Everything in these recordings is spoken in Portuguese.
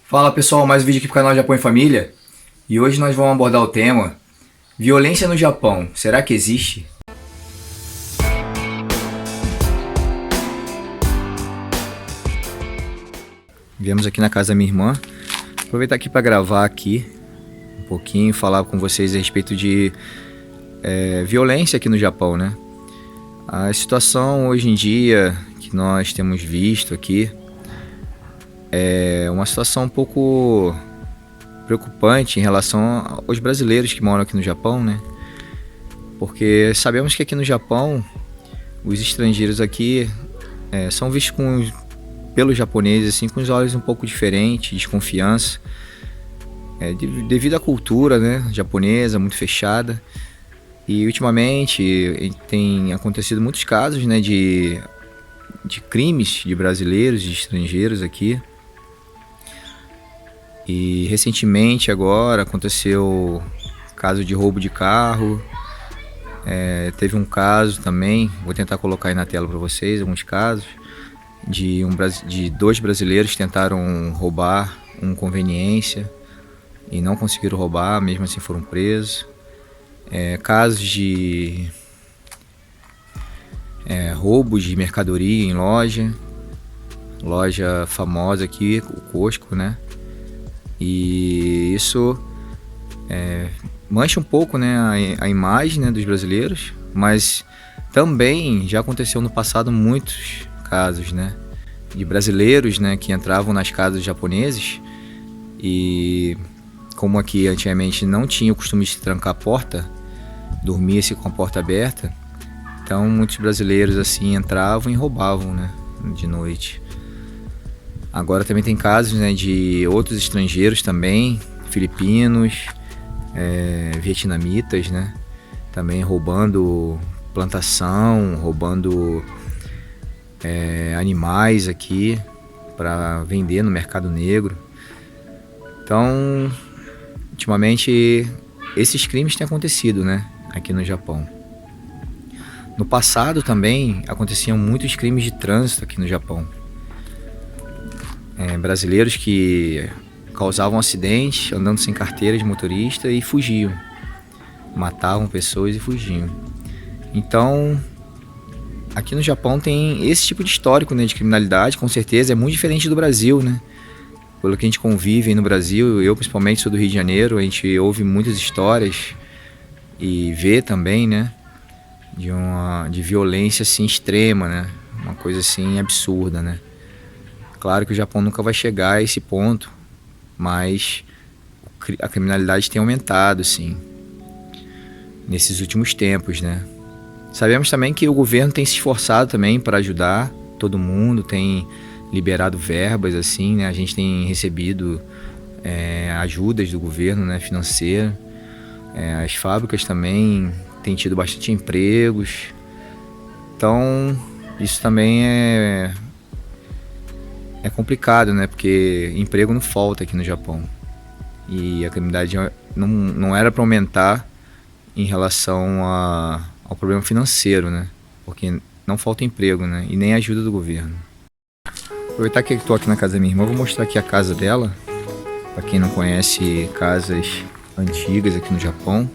Fala pessoal, mais um vídeo aqui pro canal Japão em Família. E hoje nós vamos abordar o tema violência no Japão, será que existe? Viemos aqui na casa da minha irmã. Aproveitar aqui para gravar aqui um pouquinho, falar com vocês a respeito de violência aqui no Japão, né? A situação hoje em dia que nós temos visto aqui é uma situação um pouco preocupante em relação aos brasileiros que moram aqui no Japão, né? Porque sabemos que aqui no Japão os estrangeiros aqui são vistos pelos japoneses assim com os olhos um pouco diferentes, desconfiança, devido à cultura, né, japonesa muito fechada. E ultimamente tem acontecido muitos casos, né, de crimes de brasileiros, de estrangeiros aqui. E recentemente agora aconteceu caso de roubo de carro. Teve um caso também, vou tentar colocar aí na tela para vocês alguns casos, de dois brasileiros que tentaram roubar uma conveniência e não conseguiram roubar, mesmo assim foram presos. Casos de roubos de mercadoria em loja famosa aqui, o Costco, né? E isso mancha um pouco, né, a imagem, né, dos brasileiros, mas também já aconteceu no passado muitos casos, né, de brasileiros, né, que entravam nas casas japoneses e como aqui antigamente não tinha o costume de trancar a porta, dormia-se com a porta aberta, então muitos brasileiros assim entravam e roubavam, né, de noite. Agora também tem casos, né, de outros estrangeiros também, filipinos, vietnamitas, né, também roubando plantação, roubando animais aqui para vender no mercado negro. Então, ultimamente, esses crimes têm acontecido, né, aqui no Japão. No passado também aconteciam muitos crimes de trânsito aqui no Japão. Brasileiros que causavam acidentes andando sem carteira de motorista e fugiam, matavam pessoas e fugiam. Então, aqui no Japão tem esse tipo de histórico, né, de criminalidade, com certeza é muito diferente do Brasil, né? Pelo que a gente convive aí no Brasil, eu principalmente sou do Rio de Janeiro, a gente ouve muitas histórias e vê também, né, de violência assim extrema, né? Uma coisa assim absurda, né? Claro que o Japão nunca vai chegar a esse ponto, mas a criminalidade tem aumentado, sim, nesses últimos tempos, né? Sabemos também que o governo tem se esforçado também para ajudar todo mundo, tem liberado verbas, assim, né? A gente tem recebido ajudas do governo, né, financeira. As fábricas também têm tido bastante empregos. Então, isso também é complicado, né? Porque emprego não falta aqui no Japão. E a criminalidade não era para aumentar em relação ao problema financeiro, né? Porque não falta emprego, né? E nem ajuda do governo. Aproveitar que eu estou aqui na casa da minha irmã, vou mostrar aqui a casa dela. Para quem não conhece casas antigas aqui no Japão,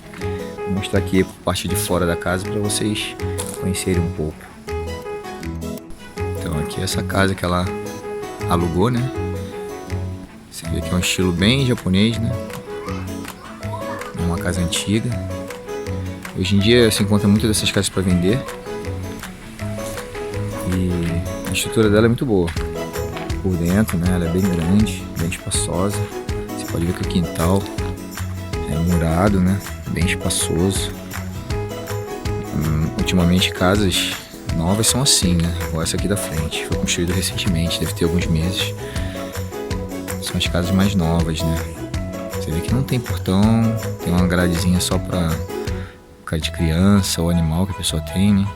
vou mostrar aqui a parte de fora da casa para vocês conhecerem um pouco. Então aqui é essa casa que ela alugou, né? Você vê que é um estilo bem japonês, né? É uma casa antiga. Hoje em dia se encontra muitas dessas casas para vender. E a estrutura dela é muito boa. Por dentro, né? Ela é bem grande, bem espaçosa. Você pode ver que o quintal é murado, né? Bem espaçoso. Ultimamente casas novas são assim, né? Igual essa aqui da frente. Foi construída recentemente, deve ter alguns meses. São as casas mais novas, né? Você vê que não tem portão, tem uma gradezinha só pra cara de criança ou animal que a pessoa tem, né?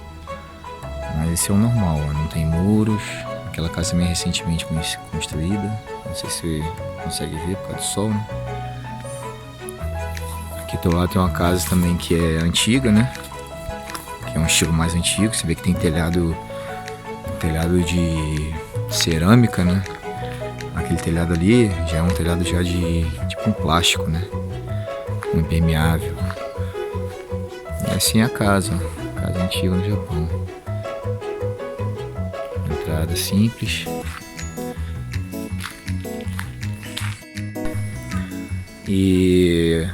Mas esse é o normal, ó. Não tem muros. Aquela casa também é recentemente construída. Não sei se você consegue ver por causa do sol, né? Aqui do lado tem uma casa também que é antiga, né? Que é um estilo mais antigo. Você vê que tem telhado de cerâmica, né? aquele telhado ali já é um telhado já de tipo um plástico, né? Um impermeável. E assim é a casa, ó. Casa antiga no Japão. Entrada simples. E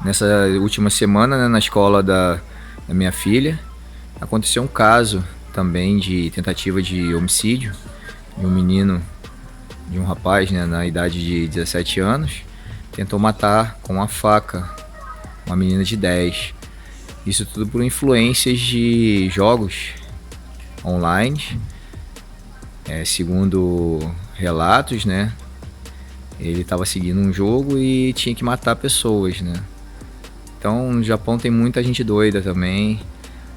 nessa última semana, né, na escola da minha filha, aconteceu um caso também de tentativa de homicídio de um menino, de um rapaz, né, na idade de 17 anos, tentou matar com uma faca uma menina de 10. Isso tudo por influências de jogos online. Segundo relatos, né, ele estava seguindo um jogo e tinha que matar pessoas, né. Então no Japão tem muita gente doida também.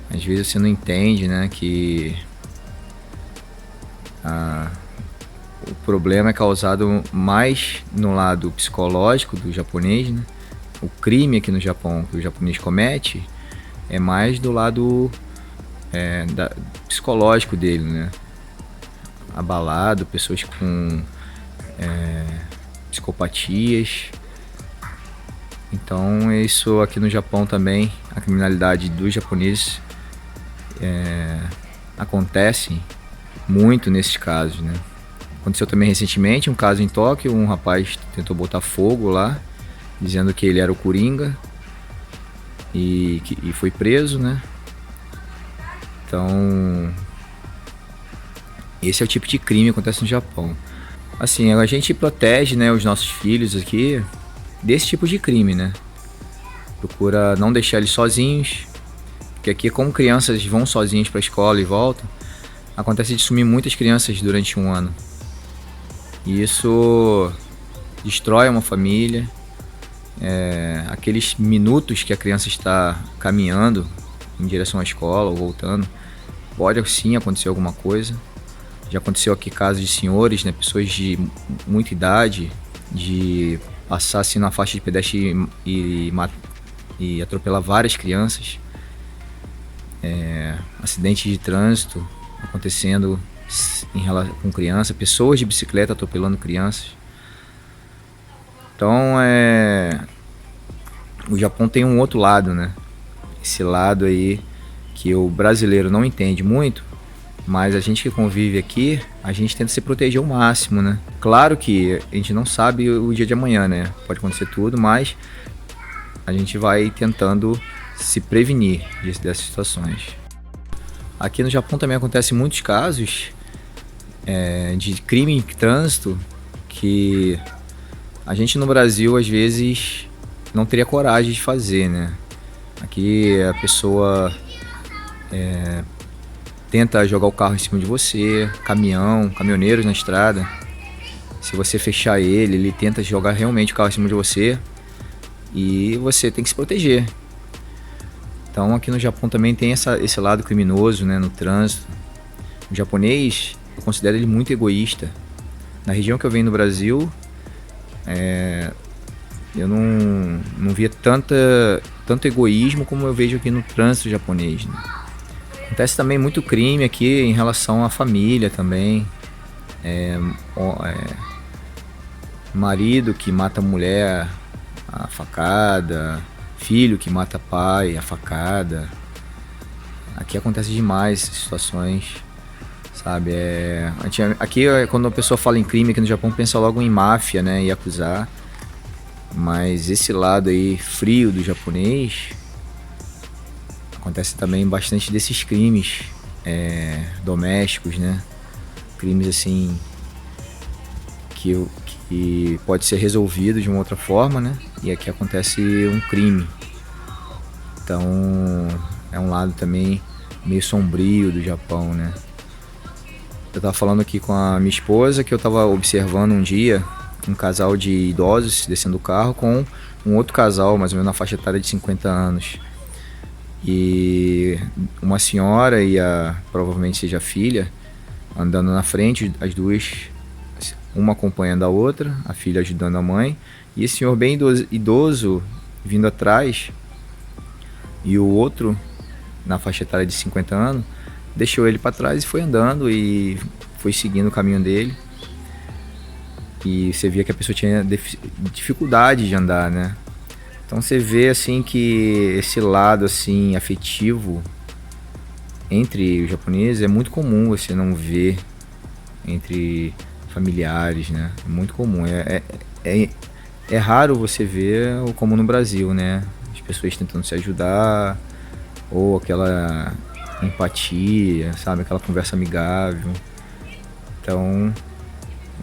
Às vezes você não entende, né, que o problema é causado mais no lado psicológico do japonês, né? O crime aqui no Japão que o japonês comete é mais do lado psicológico dele, né? Abalado, pessoas com psicopatias. Então isso aqui no Japão também, a criminalidade dos japoneses acontece muito nesses casos, né? Aconteceu também recentemente um caso em Tóquio, um rapaz tentou botar fogo lá, dizendo que ele era o Coringa e foi preso, né? Então, esse é o tipo de crime que acontece no Japão. Assim, a gente protege, né, os nossos filhos aqui desse tipo de crime, né? Procura não deixar eles sozinhos, porque aqui como crianças vão sozinhas para a escola e voltam, acontece de sumir muitas crianças durante um ano. E isso destrói uma família. Aqueles minutos que a criança está caminhando em direção à escola ou voltando, pode sim acontecer alguma coisa. Já aconteceu aqui casos de senhores, né, pessoas de muita idade, de passar assim na faixa de pedestre e atropelar várias crianças. Acidentes de trânsito acontecendo em relação com criança, pessoas de bicicleta atropelando crianças. Então o Japão tem um outro lado, né? Esse lado aí que o brasileiro não entende muito, mas a gente que convive aqui, a gente tenta se proteger ao máximo, né? Claro que a gente não sabe o dia de amanhã, né? Pode acontecer tudo, mas a gente vai tentando se prevenir dessas situações. Aqui no Japão também acontecem muitos casos de crime em trânsito que a gente no Brasil às vezes não teria coragem de fazer, né? Aqui a pessoa tenta jogar o carro em cima de você, caminhoneiros na estrada. Se você fechar ele tenta jogar realmente o carro em cima de você e você tem que se proteger. Então aqui no Japão também tem esse lado criminoso, né, no trânsito. O japonês, eu considero ele muito egoísta. Na região que eu venho no Brasil, eu não via tanto egoísmo como eu vejo aqui no trânsito japonês, né? Acontece também muito crime aqui em relação à família também. Marido que mata a mulher a facada, filho que mata pai a facada. Aqui acontece demais essas situações, sabe? Aqui quando a pessoa fala em crime aqui no Japão, pensa logo em máfia, né? E acusar. Mas esse lado aí frio do japonês, acontece também bastante desses crimes domésticos, né? Crimes assim que pode ser resolvido de uma outra forma, né? E aqui acontece um crime. Então é um lado também meio sombrio do Japão, né? Eu tava falando aqui com a minha esposa que eu tava observando um dia um casal de idosos descendo do carro com um outro casal, mais ou menos na faixa etária de 50 anos. E uma senhora e provavelmente seja a filha, andando na frente, as duas, uma acompanhando a outra, a filha ajudando a mãe, e esse senhor bem idoso vindo atrás, e o outro, na faixa etária de 50 anos, deixou ele para trás e foi andando e foi seguindo o caminho dele. e você via que a pessoa tinha dificuldade de andar, né? Então você vê assim que esse lado assim afetivo entre os japoneses é muito comum você não ver entre familiares, né? É muito comum. É raro você ver como no Brasil, né? As pessoas tentando se ajudar ou aquela empatia, sabe? Aquela conversa amigável. Então,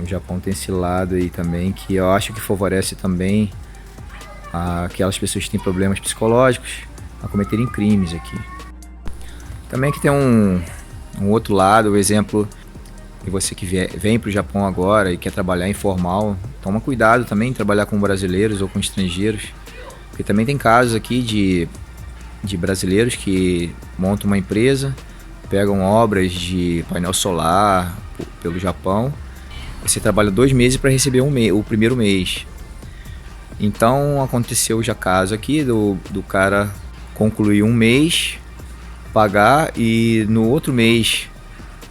o Japão tem esse lado aí também que eu acho que favorece também aquelas pessoas que têm problemas psicológicos a cometerem crimes aqui. Também que tem um outro lado, o exemplo de você que vem para o Japão agora e quer trabalhar informal, toma cuidado também em trabalhar com brasileiros ou com estrangeiros, porque também tem casos aqui de brasileiros que montam uma empresa, pegam obras de painel solar pelo Japão, você trabalha 2 meses para receber o primeiro mês. Então aconteceu já caso aqui do cara concluir 1 mês, pagar e no outro mês,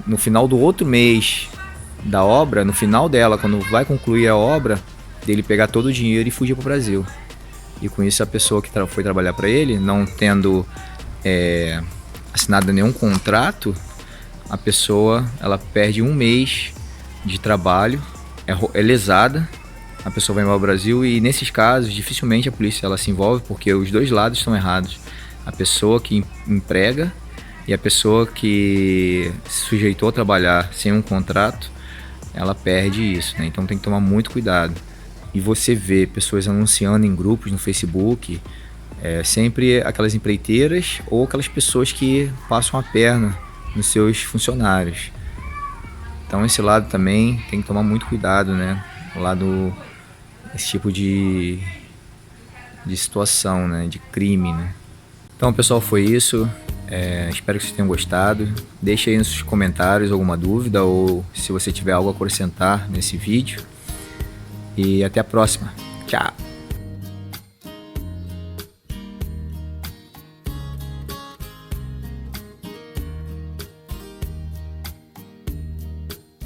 no final do outro mês da obra, no final dela, quando vai concluir a obra, dele pegar todo o dinheiro e fugir para o Brasil. E com isso a pessoa que foi trabalhar para ele, não tendo assinado nenhum contrato, a pessoa ela perde 1 mês de trabalho, é lesada, a pessoa vai embora ao Brasil e nesses casos dificilmente a polícia ela se envolve porque os dois lados estão errados. A pessoa que emprega e a pessoa que se sujeitou a trabalhar sem um contrato, ela perde isso, né? Então tem que tomar muito cuidado. E você vê pessoas anunciando em grupos no Facebook, sempre aquelas empreiteiras ou aquelas pessoas que passam a perna nos seus funcionários. Então esse lado também tem que tomar muito cuidado, né? O lado, esse tipo de situação, né? De crime, né? Então pessoal, foi isso. Espero que vocês tenham gostado. Deixe aí nos comentários alguma dúvida ou se você tiver algo a acrescentar nesse vídeo. E até a próxima. Tchau!